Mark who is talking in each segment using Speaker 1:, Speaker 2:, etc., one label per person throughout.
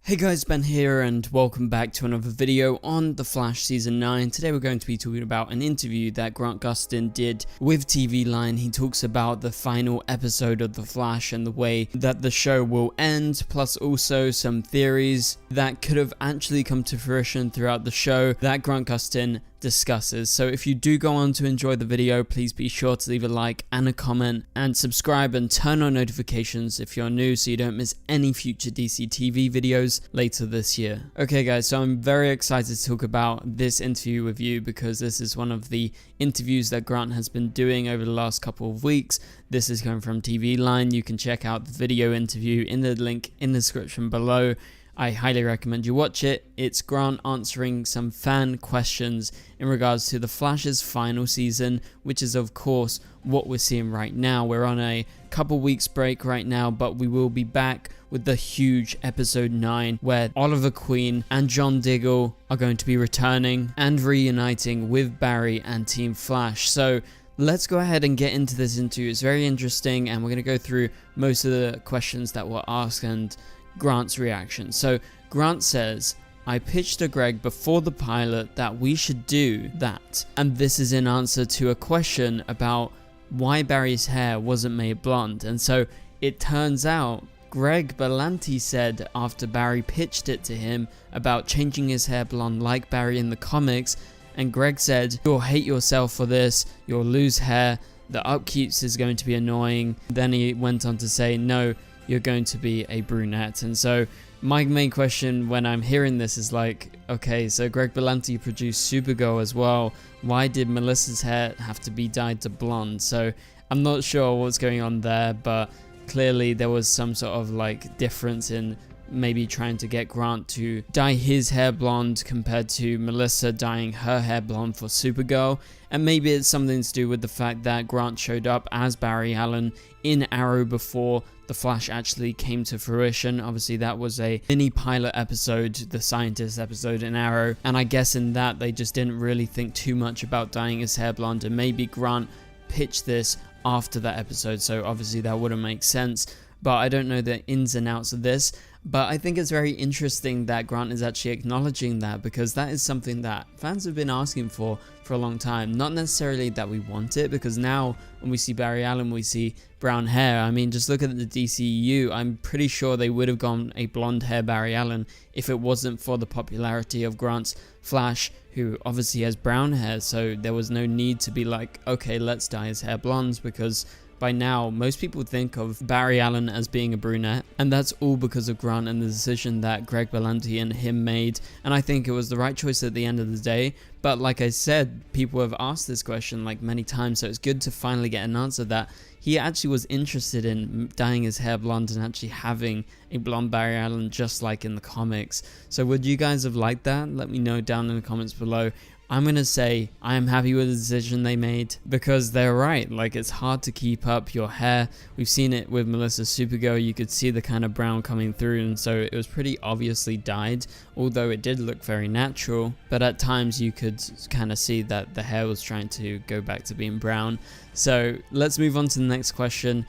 Speaker 1: Hey guys, Ben here and welcome back to another video on The Flash Season 9. Today we're going to be talking about an interview that Gustin did with TV Line. He talks about the final episode of The Flash and the way that the show will end, plus also some theories that could have actually come to fruition throughout the show that Gustin discusses. So if you do go on to enjoy the video, please be sure to leave a like and a comment and subscribe and turn on notifications if you're new so you don't miss any future DCTV videos later this year. Okay guys, so I'm very excited to talk about this interview with you because this is one of the interviews that Grant has been doing over the last couple of weeks. This is coming from TV Line. You can check out the video interview in the link in the description below. I highly recommend you watch it. It's Grant answering some fan questions in regards to The Flash's final season, which is of course what we're seeing right now. We're on a couple weeks break right now, but we will be back with the huge episode 9 where Oliver Queen and John Diggle are going to be returning and reuniting with Barry and Team Flash. So let's go ahead and get into this interview. It's very interesting and we're going to go through most of the questions that were asked and Grant's reaction. So Grant says, I pitched to Greg before the pilot that we should do that, and this is in answer to a question about why Barry's hair wasn't made blonde. And so it turns out Greg Berlanti said after Barry pitched it to him about changing his hair blonde like Barry in the comics, and Greg said, you'll hate yourself for this, you'll lose hair, the upkeeps is going to be annoying. Then he went on to say, no, you're going to be a brunette. And so my main question when I'm hearing this is like, okay, so Greg Berlanti produced Supergirl as well. Why did Melissa's hair have to be dyed to blonde? So I'm not sure what's going on there, but clearly there was some sort of like difference in maybe trying to get Grant to dye his hair blonde compared to Melissa dyeing her hair blonde for Supergirl. And maybe it's something to do with the fact that Grant showed up as Barry Allen in Arrow before The Flash actually came to fruition. Obviously that was a mini pilot episode, the scientist episode in Arrow, and I guess in that they just didn't really think too much about dyeing his hair blonde, and maybe Grant pitched this after that episode, so obviously that wouldn't make sense. But I don't know the ins and outs of this. But I think it's very interesting that Grant is actually acknowledging that, because that is something that fans have been asking for a long time. Not necessarily that we want it, because now when we see Barry Allen, we see brown hair. I mean, just look at the DCEU. I'm pretty sure they would have gone a blonde hair Barry Allen if it wasn't for the popularity of Grant's Flash, who obviously has brown hair. So there was no need to be like, okay, let's dye his hair blonde, because by now, most people think of Barry Allen as being a brunette, and that's all because of Grant and the decision that Greg Berlanti and him made, and I think it was the right choice at the end of the day. But like I said, people have asked this question like many times, so it's good to finally get an answer that he actually was interested in dyeing his hair blonde and actually having a blonde Barry Allen just like in the comics. So would you guys have liked that? Let me know down in the comments below. I'm going to say I am happy with the decision they made, because they're right. Like, it's hard to keep up your hair. We've seen it with Melissa's Supergirl. You could see the kind of brown coming through, and so it was pretty obviously dyed, although it did look very natural. But at times you could kind of see that the hair was trying to go back to being brown. So let's move on to the next question.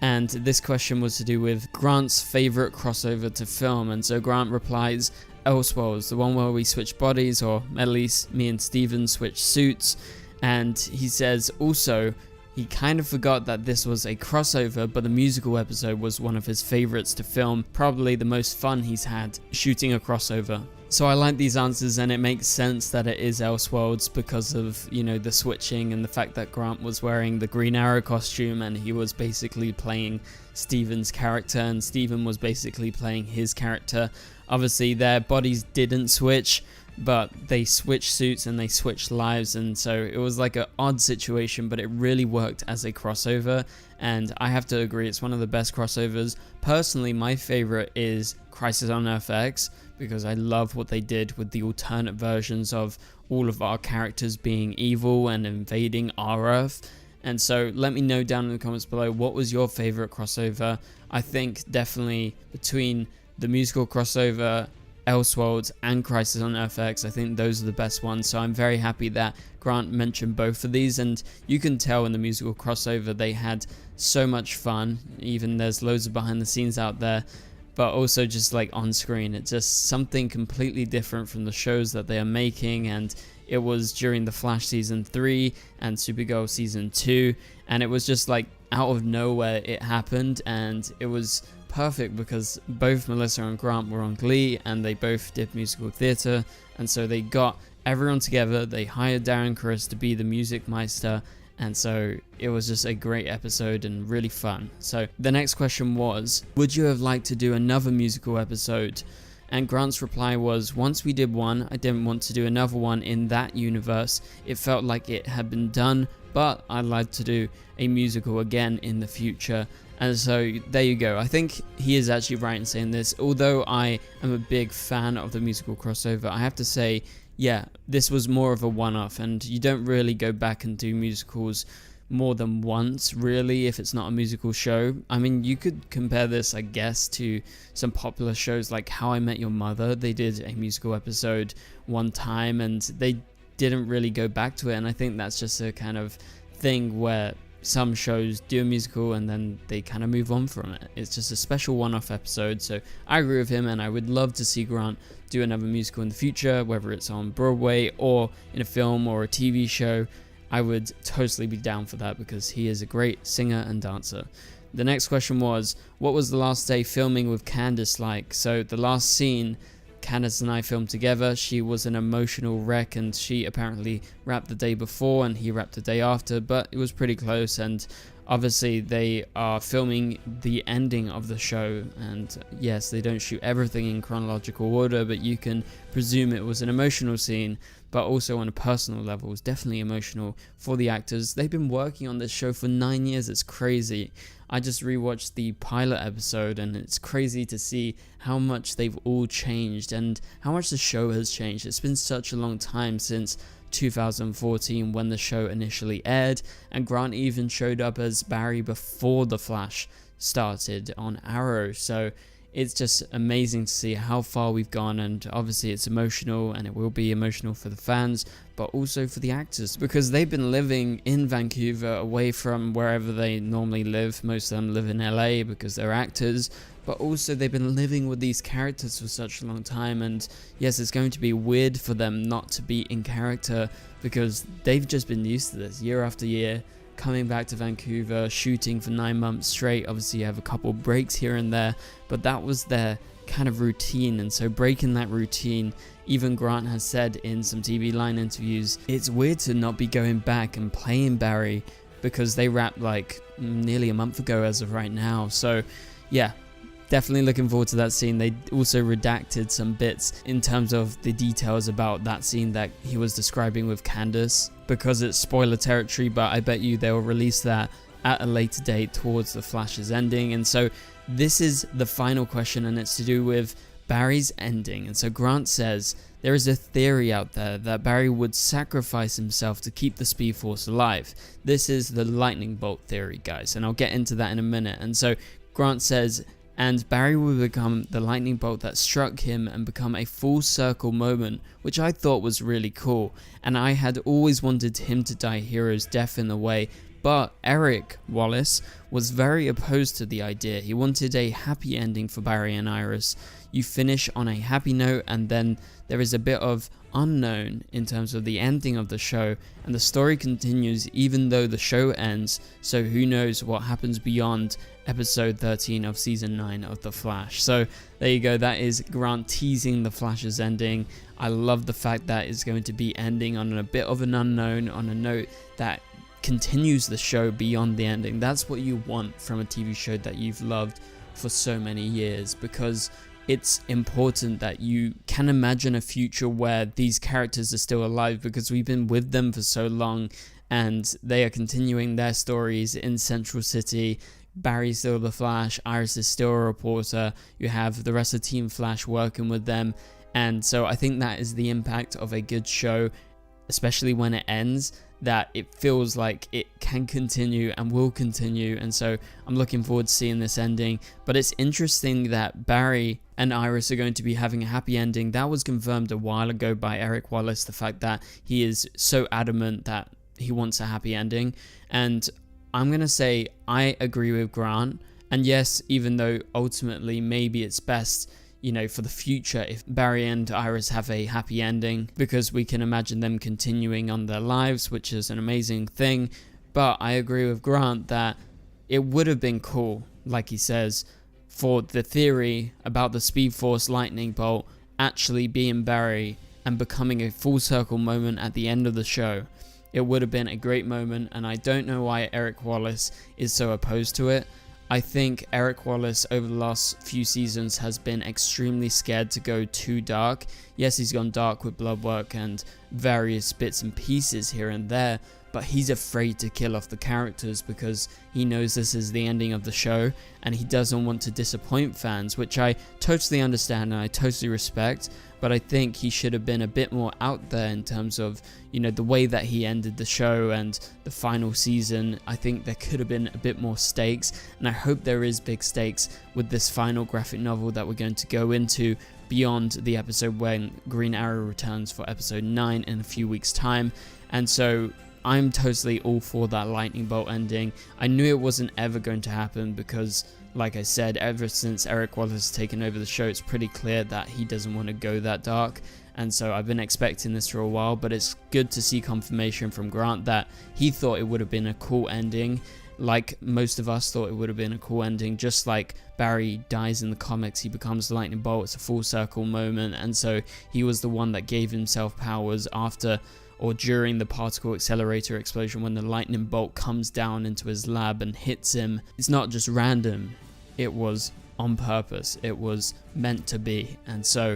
Speaker 1: And this question was to do with Grant's favorite crossover to film. And so Grant replies, Elseworlds, the one where we switch bodies, or at least me and Steven switch suits. And he says also he kind of forgot that this was a crossover, but the musical episode was one of his favorites to film, probably the most fun he's had shooting a crossover. So I like these answers, and it makes sense that it is Elseworlds because of, you know, the switching and the fact that Grant was wearing the Green Arrow costume and he was basically playing Steven's character and Steven was basically playing his character. Obviously their bodies didn't switch, but they switched suits and they switched lives, and so it was like an odd situation, but it really worked as a crossover, and I have to agree it's one of the best crossovers. Personally, my favorite is Crisis on Earth X, because I love what they did with the alternate versions of all of our characters being evil and invading our Earth. And so let me know down in the comments below, what was your favorite crossover? I think definitely between the musical crossover, Elseworlds, and Crisis on Earth X, I think those are the best ones. So I'm very happy that Grant mentioned both of these, and you can tell in the musical crossover they had so much fun. Even there's loads of behind the scenes out there. but also just like on screen. It's just something completely different from the shows that they are making, and it was during the Flash season 3 and Supergirl season 2, and it was just like out of nowhere it happened, and it was perfect because both Melissa and Grant were on Glee and they both did musical theatre, and so they got everyone together. They hired Darren Criss to be the music meister, and so it was just a great episode and really fun. So the next question was, would you have liked to do another musical episode? And Grant's reply was, once we did one, I didn't want to do another one in that universe. It felt like it had been done, but I'd like to do a musical again in the future. And so there you go. I think he is actually right in saying this. Although I am a big fan of the musical crossover, I have to say, yeah, this was more of a one-off, and you don't really go back and do musicals more than once, really, if it's not a musical show. I mean, you could compare this, I guess, to some popular shows like How I Met Your Mother. They did a musical episode one time, and they didn't really go back to it, and I think that's just a kind of thing where some shows do a musical and then they kind of move on from it. It's just a special one-off episode. So I agree with him, and I would love to see Grant do another musical in the future, whether it's on Broadway or in a film or a TV show. I would totally be down for that because he is a great singer and dancer. The next question was, what was the last day filming with Candace like? So the last scene Candace and I filmed together, she was an emotional wreck, and she apparently wrapped the day before and he wrapped the day after, but it was pretty close. And obviously they are filming the ending of the show, and yes, they don't shoot everything in chronological order, but you can presume it was an emotional scene, but also on a personal level it was definitely emotional for the actors. They've been working on this show for 9 years. It's crazy. I just rewatched the pilot episode, and it's crazy to see how much they've all changed and how much the show has changed. It's been such a long time since 2014 when the show initially aired, and Grant even showed up as Barry before The Flash started on Arrow. So it's just amazing to see how far we've gone, and obviously it's emotional, and it will be emotional for the fans, but also for the actors, because they've been living in Vancouver away from wherever they normally live. Most of them live in LA because they're actors, but also they've been living with these characters for such a long time, and yes, it's going to be weird for them not to be in character because they've just been used to this year after year, coming back to Vancouver, shooting for 9 months straight. Obviously you have a couple breaks here and there, but that was their kind of routine, and so breaking that routine, even Grant has said in some TV Line interviews, it's weird to not be going back and playing Barry because they wrapped like nearly a month ago as of right now. So yeah, definitely looking forward to that scene. They also redacted some bits in terms of the details about that scene that he was describing with Candace because it's spoiler territory, but I bet you they'll release that at a later date towards the Flash's ending. And so this is the final question, and it's to do with Barry's ending. And so Grant says there is a theory out there that Barry would sacrifice himself to keep the Speed Force alive. This is the lightning bolt theory, guys, and I'll get into that in a minute. And so Grant says, and Barry would become the lightning bolt that struck him and become a full circle moment, which I thought was really cool. And I had always wanted him to die a hero's death in a way, but Eric Wallace was very opposed to the idea. He wanted a happy ending for Barry and Iris. You finish on a happy note, and then there is a bit of unknown in terms of the ending of the show, and the story continues even though the show ends. So who knows what happens beyond episode 13 of season 9 of The Flash. So there you go, that is Grant teasing The Flash's ending. I love the fact that it's going to be ending on a bit of an unknown, on a note that continues the show beyond the ending. That's what you want from a TV show that you've loved for so many years, because it's important that you can imagine a future where these characters are still alive, because we've been with them for so long and they are continuing their stories in Central City. Barry's still the Flash, Iris is still a reporter, you have the rest of Team Flash working with them, and so I think that is the impact of a good show, especially when it ends, that it feels like it can continue and will continue. And so I'm looking forward to seeing this ending. But it's interesting that Barry and Iris are going to be having a happy ending. That was confirmed a while ago by Eric Wallace, the fact that he is so adamant that he wants a happy ending. And I'm going to say I agree with Grant, And yes, even though ultimately maybe it's best, you know, for the future if Barry and Iris have a happy ending, because we can imagine them continuing on their lives, which is an amazing thing. But I agree with Grant that it would have been cool, like he says, for the theory about the Speed Force lightning bolt actually being Barry and becoming a full circle moment at the end of the show. It would have been a great moment, and I don't know why Eric Wallace is so opposed to it. I think Eric Wallace over the last few seasons has been extremely scared to go too dark. Yes, he's gone dark with Bloodwork and various bits and pieces here and there, but he's afraid to kill off the characters because he knows this is the ending of the show and he doesn't want to disappoint fans, which I totally understand and I totally respect. But I think he should have been a bit more out there in terms of, you know, the way that he ended the show and the final season. I think there could have been a bit more stakes, and I hope there is big stakes with this final graphic novel that we're going to go into beyond the episode when Green Arrow returns for episode 9 in a few weeks' time. And so I'm totally all for that lightning bolt ending. I knew it wasn't ever going to happen because, like I said, ever since Eric Wallace has taken over the show, it's pretty clear that he doesn't want to go that dark. And so I've been expecting this for a while, but it's good to see confirmation from Grant that he thought it would have been a cool ending, like most of us thought it would have been a cool ending. Just like Barry dies in the comics, he becomes the lightning bolt, it's a full circle moment, and so he was the one that gave himself powers after or during the particle accelerator explosion when the lightning bolt comes down into his lab and hits him. It's not just random, it was on purpose, it was meant to be. And so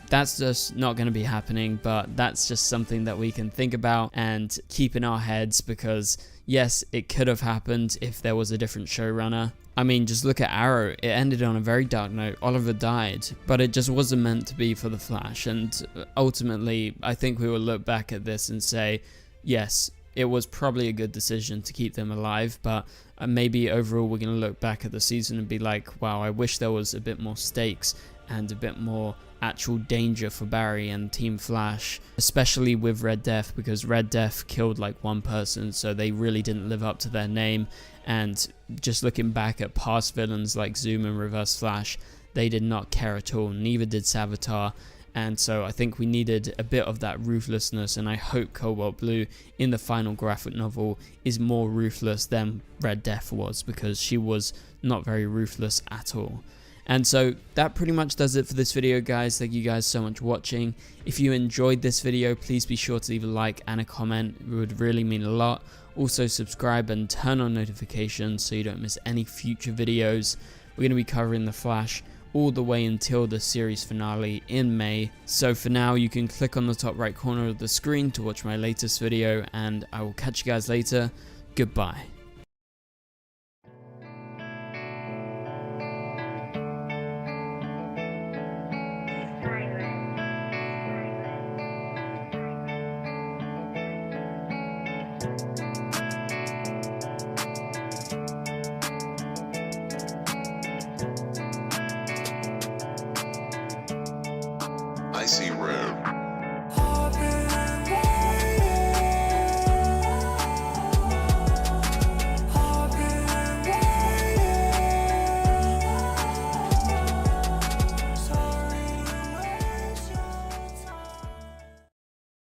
Speaker 1: that's just not going to be happening, but that's just something that we can think about and keep in our heads, because yes, it could have happened if there was a different showrunner. I mean, just look at Arrow, it ended on a very dark note, Oliver died, but it just wasn't meant to be for the Flash. And ultimately, I think we will look back at this and say, yes, it was probably a good decision to keep them alive, but maybe overall we're going to look back at the season and be like, wow, I wish there was a bit more stakes and a bit more actual danger for Barry and Team Flash, especially with Red Death, because Red Death killed like one person, so they really didn't live up to their name. And just looking back at past villains like Zoom and Reverse Flash, they did not care at all, neither did Savitar. And so I think we needed a bit of that ruthlessness, and I hope Cobalt Blue in the final graphic novel is more ruthless than Red Death was, because she was not very ruthless at all. And so that pretty much does it for this video, guys. Thank you guys so much for watching. If you enjoyed this video, please be sure to leave a like and a comment. It would really mean a lot. Also subscribe and turn on notifications so you don't miss any future videos. We're going to be covering The Flash all the way until the series finale in May. So for now, you can click on the top right corner of the screen to watch my latest video, and I will catch you guys later. Goodbye.
Speaker 2: I see red.